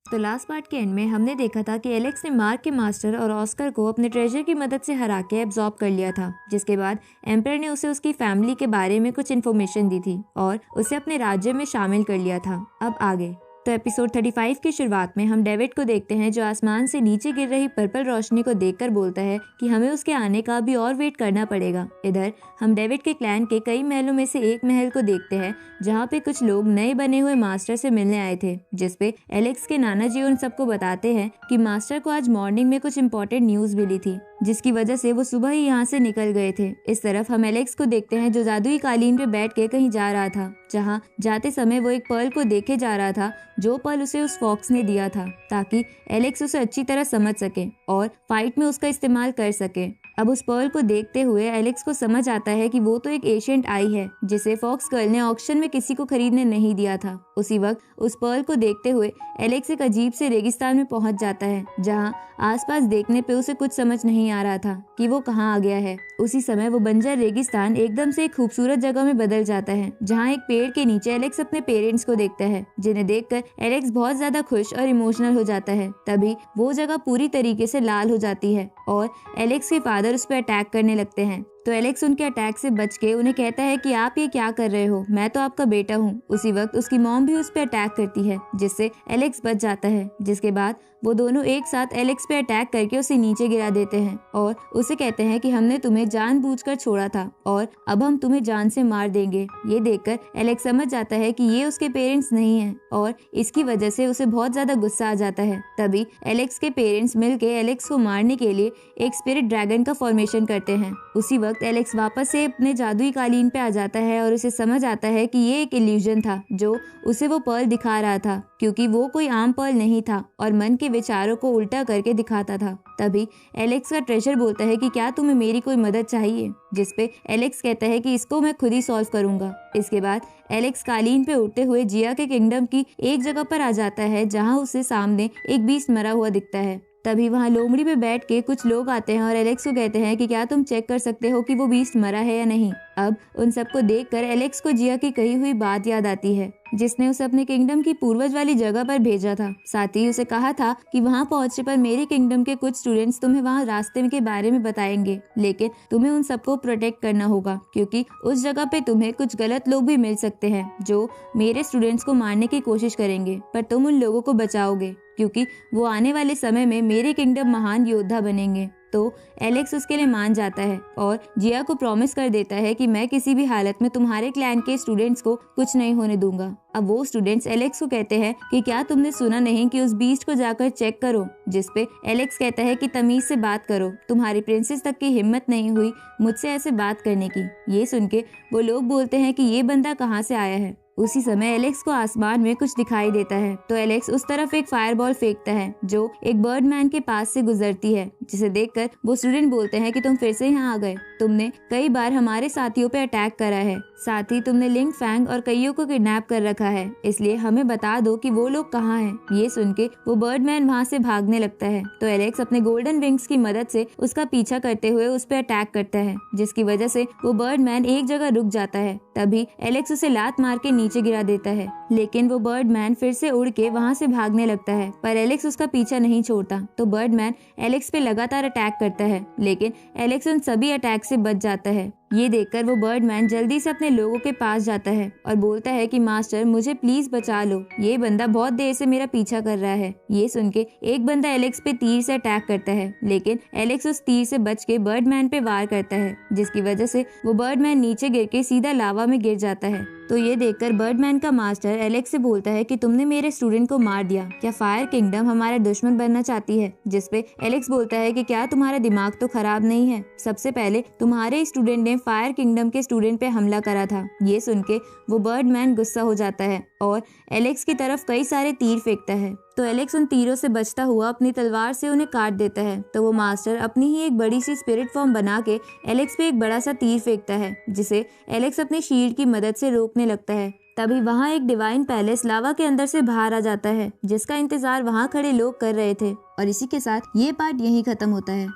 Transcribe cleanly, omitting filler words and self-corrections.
तो last part के and में हमने देखा था कि एलेक्स ने मार्क के मास्टर और ऑस्कर को अपने ट्रेजर की मदद से हरा के एब्जॉर्ब कर लिया था, जिसके बाद एम्परर ने उसे उसकी फैमिली के बारे में कुछ इन्फॉर्मेशन दी थी और उसे अपने राज्य में शामिल कर लिया था। अब आगे तो एपिसोड 35 की शुरुआत में हम डेविड को देखते हैं जो आसमान से नीचे गिर रही पर्पल रोशनी को देखकर बोलता है कि हमें उसके आने का भी और वेट करना पड़ेगा। इधर हम डेविड के क्लैन के कई महलों में से एक महल को देखते हैं जहाँ पे कुछ लोग नए बने हुए मास्टर से मिलने आए थे, जिसपे एलेक्स के नाना जी उन सबको बताते हैं कि मास्टर को आज मॉर्निंग में कुछ इंपॉर्टेंट न्यूज मिली थी, जिसकी वजह से वो सुबह ही यहाँ से निकल गए थे। इस तरफ हम एलेक्स को देखते हैं जो जादुई कालीन पे बैठ के कहीं जा रहा था, जहाँ जाते समय वो एक पर्ल को देखे जा रहा था जो पर्ल उसे उस फॉक्स ने दिया था ताकि एलेक्स उसे अच्छी तरह समझ सके और फाइट में उसका इस्तेमाल कर सके। अब उस पर्ल को देखते हुए एलेक्स को समझ आता है कि वो तो एक एशियंट आई है जिसे फॉक्स गर्ल ने ऑक्शन में किसी को खरीदने नहीं दिया था। उसी वक्त उस पर्ल को देखते हुए एलेक्स एक अजीब से रेगिस्तान में पहुंच जाता है जहां आसपास देखने पे उसे कुछ समझ नहीं आ रहा था कि वो कहां आ गया है। उसी समय वो बंजर रेगिस्तान एकदम से एक खूबसूरत जगह में बदल जाता है जहां एक पेड़ के नीचे एलेक्स अपने पेरेंट्स को देखता है, जिन्हें देखकर एलेक्स बहुत ज्यादा खुश और इमोशनल हो जाता है। तभी वो जगह पूरी तरीके से लाल हो जाती है और एलेक्स के फादर उस पर अटैक करने लगते हैं। तो एलेक्स उनके अटैक से बच के उन्हें कहता है कि आप ये क्या कर रहे हो, मैं तो आपका बेटा हूँ। उसी वक्त उसकी मॉम भी उस पर अटैक करती है जिससे एलेक्स बच जाता है, जिसके बाद वो दोनों एक साथ एलेक्स पे अटैक करके उसे नीचे गिरा देते हैं और उसे कहते हैं कि हमने तुम्हें जानबूझकर छोड़ा था और अब हम तुम्हें जान से मार देंगे। ये देखकर एलेक्स समझ जाता है कि ये उसके पेरेंट्स नहीं हैं और इसकी वजह से उसे बहुत ज्यादा गुस्सा आ जाता है। तभी एलेक्स के पेरेंट्स मिलके एलेक्स को मारने के लिए एक स्पिरिट ड्रैगन का फॉर्मेशन करते हैं। उसी वक्त एलेक्स वापस से अपने जादुई कालीन पे आ जाता है और उसे समझ आता है कि ये एक इल्यूजन था जो उसे वो पर्ल दिखा रहा था, क्योंकि वो कोई आम पर्ल नहीं था और मन के विचारों को उल्टा करके दिखाता था। तभी एलेक्स का ट्रेजर बोलता है कि क्या तुम्हें मेरी कोई मदद चाहिए, जिसपे एलेक्स कहता है कि इसको मैं खुद ही सॉल्व करूंगा। इसके बाद एलेक्स कालीन पे उड़ते हुए जिया के किंगडम की एक जगह पर आ जाता है जहां उसे सामने एक बीस्ट मरा हुआ दिखता है। तभी वहाँ लोमड़ी पे बैठ के कुछ लोग आते हैं और एलेक्स को कहते हैं कि क्या तुम चेक कर सकते हो कि वो बीस्ट मरा है या नहीं। अब उन सबको देखकर एलेक्स को जिया की कही हुई बात याद आती है जिसने उसे अपने किंगडम की पूर्वज वाली जगह पर भेजा था। साथ ही उसे कहा था कि वहाँ पहुंचने पर मेरे किंगडम के कुछ स्टूडेंट्स तुम्हें वहाँ रास्ते के बारे में बताएंगे, लेकिन तुम्हें उन सबको प्रोटेक्ट करना होगा क्योंकि उस जगह पे तुम्हें कुछ गलत लोग भी मिल सकते हैं जो मेरे स्टूडेंट्स को मारने की कोशिश करेंगे, पर तुम उन लोगों को बचाओगे क्योंकि वो आने वाले समय में मेरे किंगडम महान योद्धा बनेंगे। तो एलेक्स उसके लिए मान जाता है और जिया को प्रॉमिस कर देता है कि मैं किसी भी हालत में तुम्हारे क्लैन के स्टूडेंट्स को कुछ नहीं होने दूंगा। अब वो स्टूडेंट्स एलेक्स को कहते हैं कि क्या तुमने सुना नहीं कि उस बीस्ट को जाकर चेक करो, जिसपे एलेक्स कहता है कि तमीज से बात करो, तुम्हारी प्रिंसेस तक की हिम्मत नहीं हुई मुझसे ऐसे बात करने की। ये सुन के वो लोग बोलते हैं कि ये बंदा कहाँ से आया है। उसी समय एलेक्स को आसमान में कुछ दिखाई देता है तो एलेक्स उस तरफ एक फायरबॉल फेंकता है जो एक बर्डमैन के पास से गुजरती है, जिसे देखकर वो स्टूडेंट बोलते हैं कि तुम फिर से यहाँ आ गए, तुमने कई बार हमारे साथियों पे अटैक करा है, साथ ही तुमने लिंग फैंग और कईयों को किडनैप कर रखा है, इसलिए हमें बता दो कि वो लोग कहाँ हैं। ये सुन के वो बर्डमैन वहाँ से भागने लगता है तो एलेक्स अपने गोल्डन विंग्स की मदद से उसका पीछा करते हुए उस पर अटैक करता है, जिसकी वजह से वो बर्डमैन एक जगह रुक जाता है। तभी एलेक्स उसे लात मार के नीचे गिरा देता है, लेकिन वो बर्डमैन फिर से उड़ के वहाँ से भागने लगता है, पर एलेक्स उसका पीछा नहीं छोड़ता। तो बर्डमैन एलेक्स पे लगातार अटैक करता है, लेकिन एलेक्स उन सभी अटैक से बच जाता है। ये देखकर वो बर्डमैन जल्दी से अपने लोगों के पास जाता है और बोलता है कि मास्टर मुझे प्लीज बचा लो, ये बंदा बहुत देर से मेरा पीछा कर रहा है। ये सुन के एक बंदा एलेक्स पे तीर से अटैक करता है, लेकिन एलेक्स उस तीर से बच के बर्डमैन पे वार करता है, जिसकी वजह से वो बर्डमैन नीचे गिर के सीधा लावा में गिर जाता है। तो ये देखकर बर्डमैन का मास्टर एलेक्स से बोलता है कि तुमने मेरे स्टूडेंट को मार दिया, क्या फायर किंगडम हमारा दुश्मन बनना चाहती है? जिसपे एलेक्स बोलता है कि क्या तुम्हारा दिमाग तो खराब नहीं है, सबसे पहले तुम्हारे स्टूडेंट ने फायर किंगडम के स्टूडेंट पे हमला करा था। ये सुन के वो बर्डमैन गुस्सा हो जाता है और एलेक्स की तरफ कई सारे तीर फेंकता है। तो एलेक्स उन तीरों से बचता हुआ अपनी तलवार से उन्हें काट देता है। तो वो मास्टर अपनी ही एक बड़ी सी स्पिरिट फॉर्म बना के एलेक्स पे एक बड़ा सा तीर फेंकता है, जिसे एलेक्स अपनी शील्ड की मदद से रोकने लगता है। तभी वहाँ एक डिवाइन पैलेस लावा के अंदर से बाहर आ जाता है, जिसका इंतजार वहाँ खड़े लोग कर रहे थे। और इसी के साथ ये पार्ट यहीं खत्म होता है।